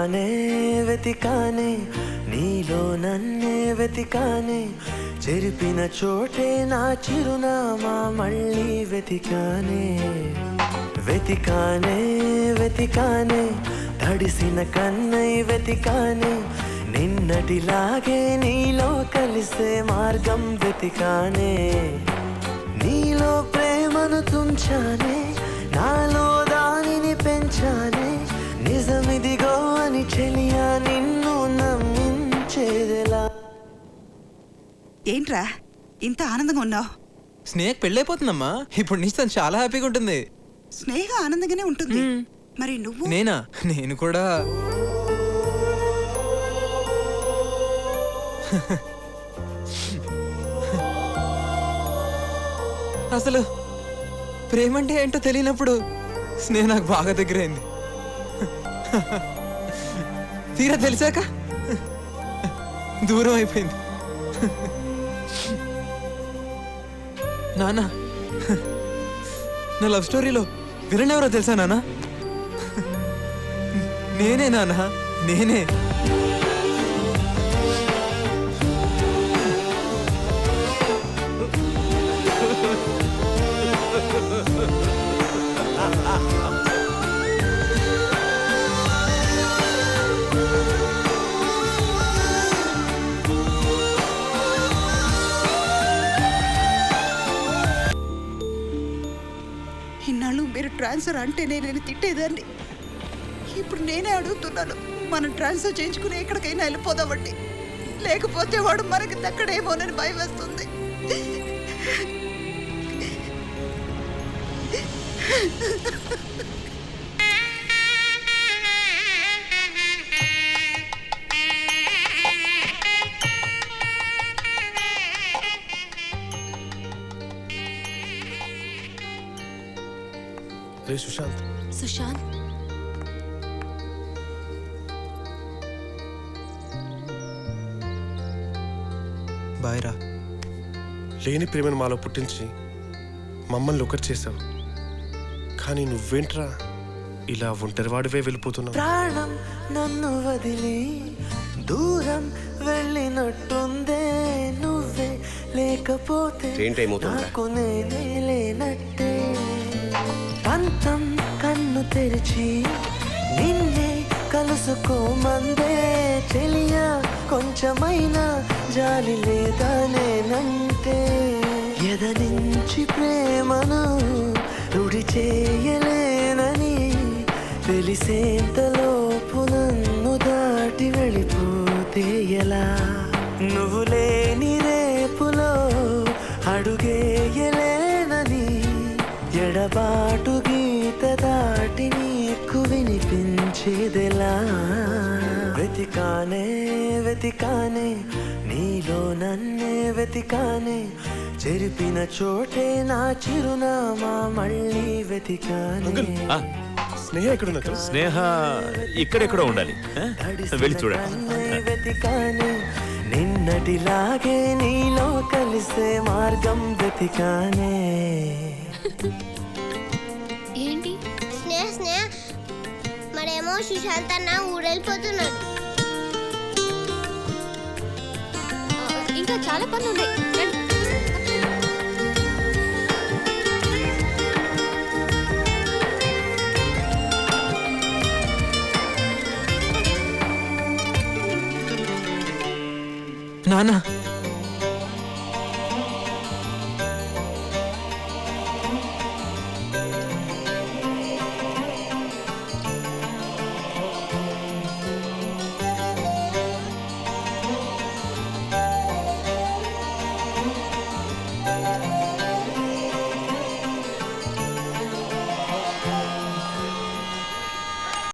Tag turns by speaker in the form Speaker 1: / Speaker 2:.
Speaker 1: వెతికానే వెతికానే నీలో నన్నే వెతికానే చెరిపిన చోటే నా చిరునామా మళ్ళీ వెతికానే వెతికానే వెతికానే తడిసిన కన్నై వెతికానే నిన్నటిలాగే నీలో కలిసే మార్గం వెతికానే నీలో ప్రేమను తుంచానే నాలో దానిని పెంచానే నిజమిదిగో అని చెలియా నిన్ను నమ్మించేదెలా.
Speaker 2: ఏంట్రా ఇంత ఆనందంగా ఉన్నావు?
Speaker 3: స్నేహ పెళ్ళైపోతుందమ్మా. ఇప్పుడు నుంచి తను చాలా హ్యాపీగా ఉంటుంది.
Speaker 2: స్నేహ ఆనందంగానే ఉంటుంది. మరి నువ్వు?
Speaker 3: నేనా? నేను కూడా అసలు ప్రేమంటే ఏంటో తెలియనప్పుడు స్నేహ నాకు బాగా దగ్గరైంది. తీరా తెలిసాక దూరం అయిపోయింది. నాన్న, నా లవ్ స్టోరీలో విలన్ ఎవరో తెలుసా నాన్న? నేనే నాన్న, నేనే.
Speaker 2: ఇన్నాళ్ళు మీరు ట్రాన్స్ఫర్ అంటేనే నేను తిట్టేదాన్ని. ఇప్పుడు నేనే అడుగుతున్నాను, మనం ట్రాన్స్ఫర్ చేయించుకుని ఎక్కడికైనా వెళ్ళిపోదామండి. లేకపోతే వాడు మనకి దక్కడేమోనని భయం వేస్తుంది.
Speaker 4: సుశాంత్,
Speaker 5: సుశాంత్,
Speaker 3: బాయ్ రా.
Speaker 4: లేని ప్రేమను మాలో పుట్టించి మమ్మల్ని ఒకటి చేసావు. కానీ నువ్వేంట్రా ఇలా ఒంటరివాడివే వెళ్ళిపోతున్నావు?
Speaker 1: ప్రాణం నన్ను వదిలి దూరం వెళ్ళినట్టుందే నువ్వే లేకపోతే నాకు నేనే లేనట్టే. పంతం కన్ను తెరిచి నిన్నే కలుసుకోమందే చెలియా కొంచెమైనా జాలి లేదా నేనంటే. ఎదనించి ప్రేమను రుడి చేయలేనని తెలిసేంతలోపు నన్ను దాటి వెళ్ళిపోతే ఎలా? నువ్వు లేని రేపులో అడుగేయలేనని ఎడబాటు గీత దాటి నీకు వినిపించేదెలా? వెతికానే వెతికానే నీలో నన్నే వెతికానే చెరిపిన చోటే నా చిరునామా మళ్ళీ వెతికానే.
Speaker 4: స్నేహ ఎక్కడున్నా?
Speaker 6: స్నేహ ఇక్కడెక్కడో ఉండాలి, వెళ్ళి చూడండి.
Speaker 1: వెతికానే నిన్నటిలాగే నీలో కలిసే మార్గం వెతికానే.
Speaker 5: ఏంటి?
Speaker 7: స్నేహ స్నేహ మరేమో సుశాంత్ అన్న ఊరెళ్ళిపోతున్నాడు.
Speaker 5: ఇంకా చాలా పనులు ఉన్నాయి.
Speaker 3: నాన్న,